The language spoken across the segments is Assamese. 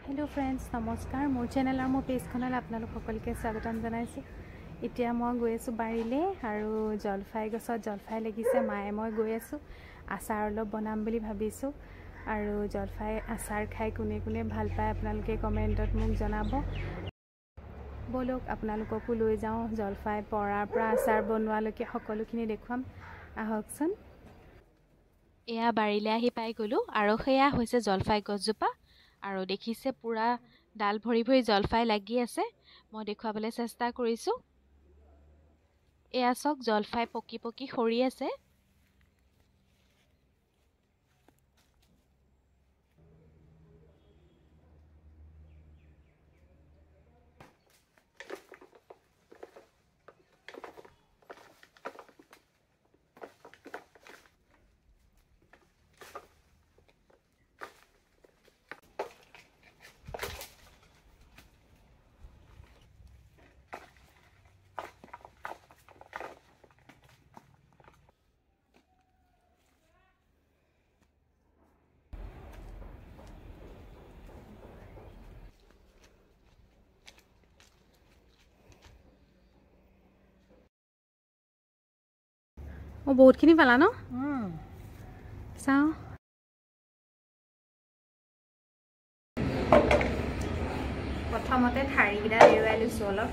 हेलो फ्रेंड्स नमस्कार मोर चैनल और मोर पेजखनल आपनालोक सकलोके स्वागतम जनाइछु। इतिया मैं गई आसो बारिले और जलफाई गছত जलफाई लागिसे माए मैं गई आसो आचार अलप बनाम बुली भाबिछु और जलफाई आचार खाई कोने कोने ভাল पाय आपनालोके कमेन्टत मोक जनाब। बोलक आपनालोककো লৈ যাওঁ जलफाई परार পৰা आचार बनवाলৈকে সকলোখিনি দেখুৱাম আহকচোন। এয়া বাৰিলে আহি পাই গলো আৰু সেয়া হৈছে জলফাই গছজোপা আৰু দেখিছে পুৰা ডাল ভৰি ভৰি জলফাই লাগি আছে। মই দেখুৱাবলৈ চেষ্টা কৰিছো। এয়া চক জলফাই পকি পকি সৰি আছে। बहुतखिनि पाला न चाওঁ प्रथमते ठारिकेइटा लेवाइ লৈছো অলপ।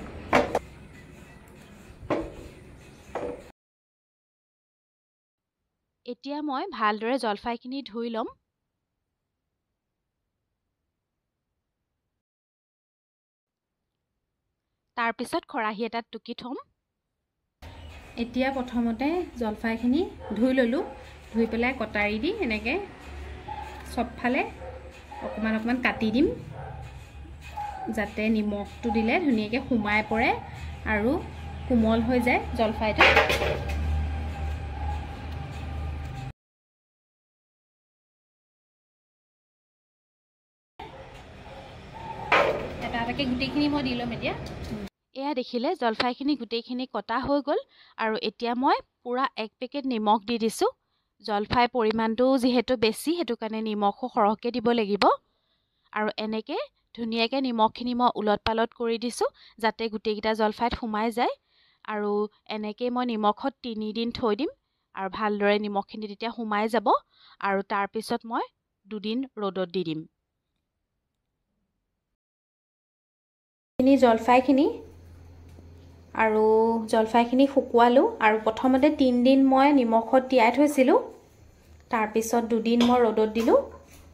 এতিয়া মই ভালদৰে জলফাইখিনি ধুই লম। তাৰ পিছত খৰাহি এটাত টুকি থম। এতিয়া প্ৰথমতে জলফাইখিনি ধুই ললো। ধুই পেলাই কটাৰি দি এনেকে সবফালে অকমান অকমান কাটি দিম যাতে নিমখটো দিলে ধুনিয়াকে সুমাই পৰে আৰু কোমল হৈ যায় জলফাইটো। এটা এটাকে গুটিখিনি মই দি লম এতিয়া। এয়া দেখিলে জলফাইখিনি গুটিখিনি কটা হৈ গল আৰু এতিয়া মই পুৰা এক পেকেট নিমখ দি দিছো। জলফাই পৰিমাণটো যেহেতু বেছি হেতু কাৰণে নিমখো সৰহকে দিব লাগিব আৰু এনেকে ধুনিয়াকে নিমখখিনি মই উলট পালট কৰি দিছো যাতে গুটিকিটা জলফাইত সুমাই যায় আৰু এনেকে মই নিমখত 3 দিন থৈ দিম আৰু ভালদৰে নিমখখিনি তেতিয়া সুমাই যাব আৰু তাৰ পিছত মই 2 দিন ৰ'দত দি দিম। খিনি জলফাইখিনি আৰু জলফাইখিনি শুকুৱালো আৰু প্ৰথমতে 3 দিন মই নিমখত তিয়াই থৈছিলো। তাৰ পিছত 2 দিন মই ৰ'দত দিলো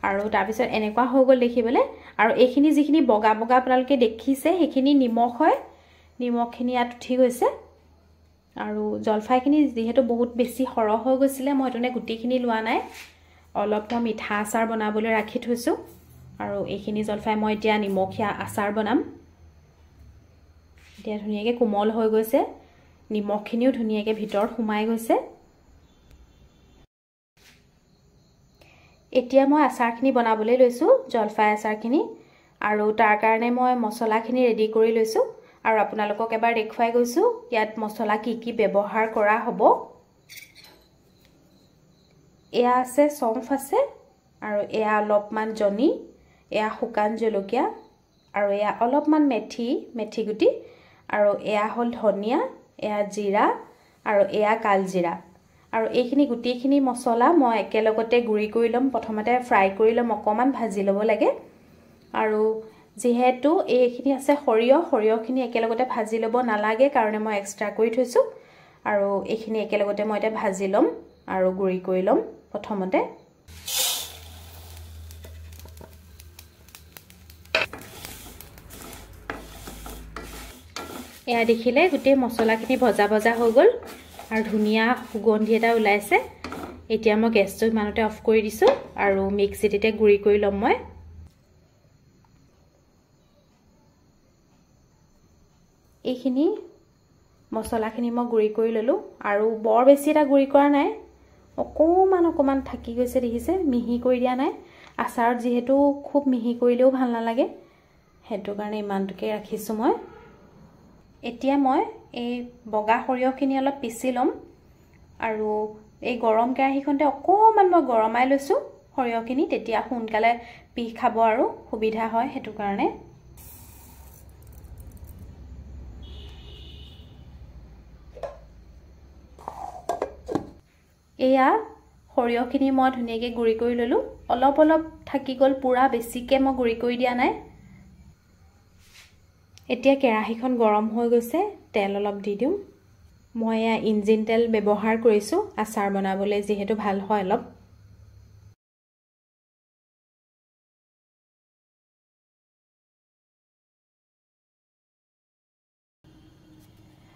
আৰু তাৰ পিছত এনেকুৱা হৈ গল দেখিবলে আৰু এইখিনি যিখিনি বগা বগা আপোনালোকে দেখিছে সেইখিনি নিমখ হয়। নিমখখিনি ইয়াত উঠি গৈছে আৰু জলফাইখিনি যেহেতু বহুত বেছি সৰহ হৈ গৈছিলে মই এতনে গুটিখিনি লোৱা নাই। অলপ মই মিঠা আচাৰ বনাবলৈ ৰাখি থৈছো আৰু এইখিনি জলফাই মই এতিয়া নিমখীয়া আচাৰ বনাম। এতিয়া ধুনিয়াকে কোমল হৈ গৈছে। নিমখখিনিও ধুনিয়াকে ভিতৰত সুমাই গৈছে। এতিয়া মই আচাৰখিনি বনাবলৈ লৈছো জলফাই আচাৰখিনি আৰু তাৰ কাৰণে মই মছলাখিনি ৰেডি কৰি লৈছো আৰু আপোনালোকক এবাৰ দেখুৱাই গৈছো ইয়াত মছলা কি কি ব্যৱহাৰ কৰা হ'ব। এয়া আছে চম্ফ আছে আৰু এয়া অলপমান জনি, এয়া শুকান জলকীয়া আৰু এয়া অলপমান মেথি গুটি আৰু এয়া হল ধনিয়া, এয়া জিৰা আৰু এয়া কালজিৰা আৰু এইখিনি গুটিখিনি মছলা মই একেলগতে গুৰি কৰি লম। প্ৰথমতে ফ্ৰাই কৰি লম, অকমান ভাজি লব লাগে আৰু যেহেতু এইখিনি আছে সৰিয়হখিনি একেলগতে ভাজি লব নালাগে কাৰণে মই এক্সট্ৰা কৰি থৈছো আৰু এইখিনি একেলগতে মই এটা ভাজি লম আৰু গুৰি কৰি লম। প্ৰথমতে এয়া দেখিলে গোটেই মছলাখিনি ভজা ভজা হৈ গল আৰু ধুনিয়া সুগন্ধি এটা ওলাইছে। এতিয়া মই গেছটো ইমানতে অফ কৰি দিছো আৰু মিক্সিতে গুৰি কৰি লম। মই এইখিনি মছলাখিনি মই গুৰি কৰি ললো আৰু বৰ বেছি এটা গুৰি কৰা নাই, অকমান থাকি গৈছে দেখিছে, মিহি কৰি দিয়া নাই। আচাৰত যেহেতু খুব মিহি কৰিলেও ভাল নালাগে হেতু কাৰণে ইমানটোকে ৰাখিছো মই। এতিয়া মই এই বগা সৰিয়হখিনি অলপ পিছি লম আৰু এই গৰম কেৰাহীখনতে অকমান মই গৰমাই লৈছো সৰিয়হখিনি, তেতিয়া সোনকালে পিহ খাব আৰু সুবিধা হয় সেইটো কাৰণে। এয়া সৰিয়হখিনি মই ধুনীয়াকৈ গুড়ি কৰি ল'লোঁ। অলপ অলপ থাকি গ'ল, পুৰা বেছিকৈ মই গুড়ি কৰি দিয়া নাই। এতিয়া কেৰাহীখন গৰম হৈ গৈছে, তেল অলপ দি দিওঁ। মই এয়া ইঞ্জিন তেল ব্যৱহাৰ কৰিছোঁ আচাৰ বনাবলৈ, যিহেতু ভাল হয় অলপ।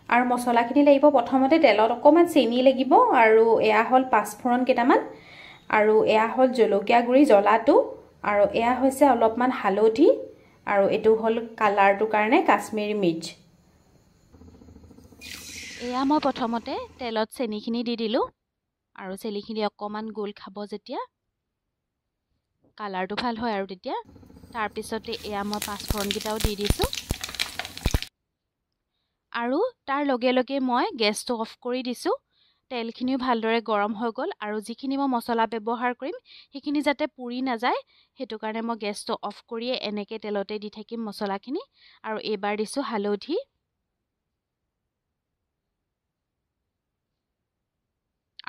আৰু মছলাখিনি লাগিব প্ৰথমতে তেলত অকণমান চেনি লাগিব, আৰু এয়া হ'ল পাঁচফোৰণ কেইটামান, আৰু এয়া হ'ল জলকীয়া গুড়ি জ্বলাটো, আৰু এয়া হৈছে অলপমান হালধি, আৰু এইটো হ'ল কালাৰটোৰ কাৰণে কাশ্মীৰী মিৰ্চ। এয়া মই প্ৰথমতে তেলত চেনিখিনি দি দিলোঁ, আৰু চেনিখিনি অকণমান গোল খাব যেতিয়া, কালাৰটো ভাল হয় আৰু তেতিয়া। তাৰপিছতে এয়া মই পাঁচফোৰণকেইটাও দি দিছোঁ, আৰু তাৰ লগে লগে মই গেছটো অফ কৰি দিছোঁ। তেলখিনিও ভালদৰে গৰম হৈ গ'ল, আৰু যিখিনি মই মছলা ব্যৱহাৰ কৰিম সেইখিনি যাতে পুৰি নাযায় সেইটো কাৰণে মই গেছটো অফ কৰিয়ে এনেকৈ তেলতে দি থাকিম মছলাখিনি। আৰু এইবাৰ দিছোঁ হালধি,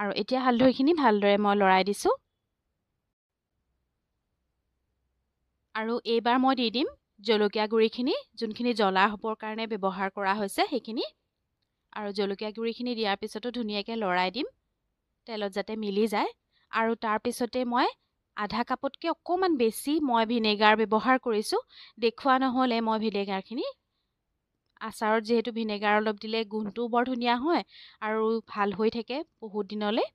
আৰু এতিয়া হালধিখিনি ভালদৰে মই লৰাই দিছোঁ। আৰু এইবাৰ মই দি দিম জলকীয়া গুড়িখিনি, যোনখিনি জ্বলা হ'বৰ কাৰণে ব্যৱহাৰ কৰা হৈছে সেইখিনি। আৰু জলকীয়া গুড়িখিনি দিয়াৰ পিছতো ধুনীয়াকৈ লৰাই দিম, তেলত যাতে মিলি যায়। আৰু তাৰপিছতে মই আধা কাপতকৈ অকণমান বেছি মই ভিনেগাৰ ব্যৱহাৰ কৰিছোঁ। দেখুওৱা নহ'লে মই ভিনেগাৰখিনি, আচাৰত যিহেতু ভিনেগাৰ অলপ দিলে গোন্ধটোও বৰ ধুনীয়া হয় আৰু ভাল হৈ থাকে বহুত দিনলৈ,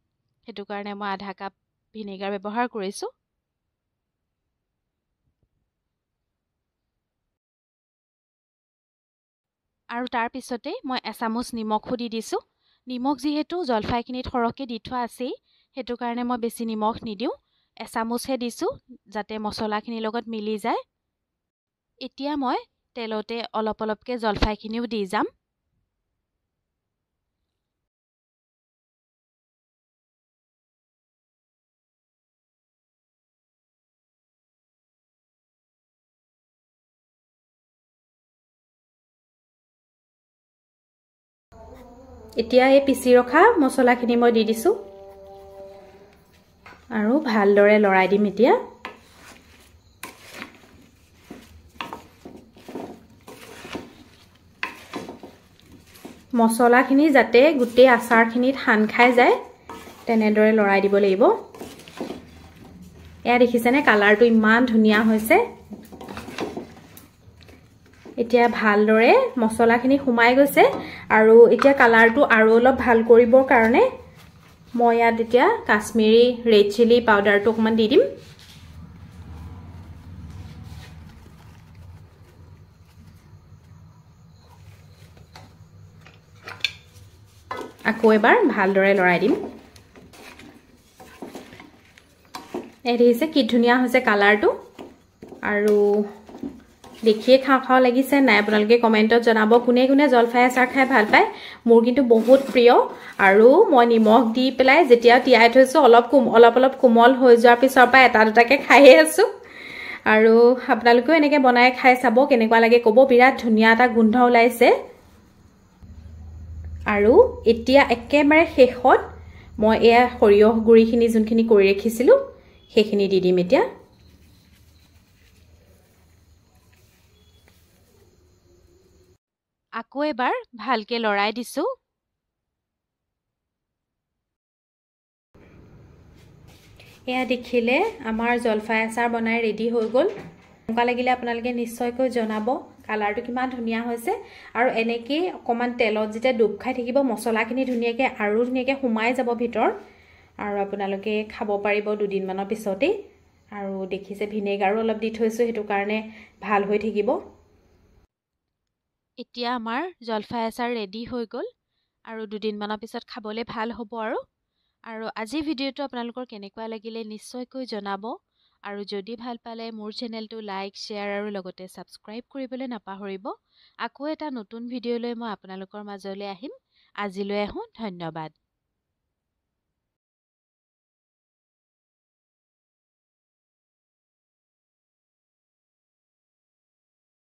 সেইটো কাৰণে মই আধা কাপ ভিনেগাৰ ব্যৱহাৰ কৰিছোঁ। আৰু তাৰপিছতে মই এচামুচ নিমখো দি দিছোঁ। নিমখ যিহেতু জলফাইখিনিত সৰহকৈ দি থোৱা আছেই, সেইটো কাৰণে মই বেছি নিমখ নিদিওঁ, এচামুচহে দিছোঁ যাতে মছলাখিনিৰ লগত মিলি যায়। এতিয়া মই তেলতে অলপ অলপকৈ জলফাইখিনিও দি যাম। এতিয়া এই পিচি ৰখা মছলাখিনি মই দি দিছোঁ, আৰু ভালদৰে লৰাই দিম এতিয়া। মছলাখিনি যাতে গোটেই আচাৰখিনিত সান খাই যায় তেনেদৰে লৰাই দিব লাগিব। এয়া দেখিছেনে কালাৰটো ইমান ধুনীয়া হৈছে। এতিয়া ভালদৰে মছলাখিনি সোমাই গৈছে, আৰু এতিয়া কালাৰটো আৰু অলপ ভাল কৰিবৰ কাৰণে মই ইয়াত এতিয়া কাশ্মীৰী ৰেড চিলি পাউডাৰটো অকণমান দি দিম। আকৌ এবাৰ ভালদৰে লৰাই দিম। এই দেখিছে কি ধুনীয়া হৈছে কালাৰটো, আৰু দেখিয়ে খাওঁ খাওঁ লাগিছে নাই? আপোনালোকে কমেণ্টত জনাব কোনে কোনে জলফাই আচাৰ খাই ভাল পায়। মোৰ কিন্তু বহুত প্ৰিয়, আৰু মই নিমখ দি পেলাই যেতিয়া তিয়াই থৈছোঁ অলপ অলপ কোমল হৈ যোৱাৰ পিছৰ পৰা এটা দুটাকৈ খায়ে আছোঁ। আৰু আপোনালোকেও এনেকৈ বনাই খাই চাব, কেনেকুৱা লাগে ক'ব। বিৰাট ধুনীয়া এটা গোন্ধ ওলাইছে। আৰু এতিয়া একেবাৰে শেষত মই এয়া সৰিয়হ গুড়িখিনি যোনখিনি কৰি ৰাখিছিলোঁ সেইখিনি দি দিম এতিয়া। আকৌ এবাৰ ভালকৈ লৰাই দিছোঁ। এয়া দেখিলে আমাৰ জলফাই আচাৰ বনাই ৰেডি হৈ গ'ল। এনেকুৱা লাগিলে আপোনালোকে নিশ্চয়কৈ জনাব কালাৰটো কিমান ধুনীয়া হৈছে। আৰু এনেকেই অকণমান তেলত যেতিয়া ডুব খাই থাকিব মছলাখিনি ধুনীয়াকৈ আৰু ধুনীয়াকৈ সোমাই যাব ভিতৰত, আৰু আপোনালোকে খাব পাৰিব দুদিনমানৰ পিছতেই। আৰু দেখিছে ভিনেগাৰো অলপ দি থৈছোঁ, সেইটো কাৰণে ভাল হৈ থাকিব। এতিয়া আমাৰ জলফাই আচাৰ ৰেডি হৈ গ'ল, আৰু দুদিনমানৰ পিছত খাবলৈ ভাল হ'ব। আৰু আজিৰ ভিডিঅ'টো আপোনালোকৰ কেনেকুৱা লাগিলে নিশ্চয়কৈ জনাব। আৰু যদি ভাল পালে মোৰ চেনেলটো লাইক, শ্বেয়াৰ আৰু লগতে ছাবস্ক্ৰাইব কৰিবলৈ নাপাহৰিব। আকৌ এটা নতুন ভিডিঅ'লৈ মই আপোনালোকৰ মাজলৈ আহিম। আজিলৈ আহোঁ, ধন্যবাদ।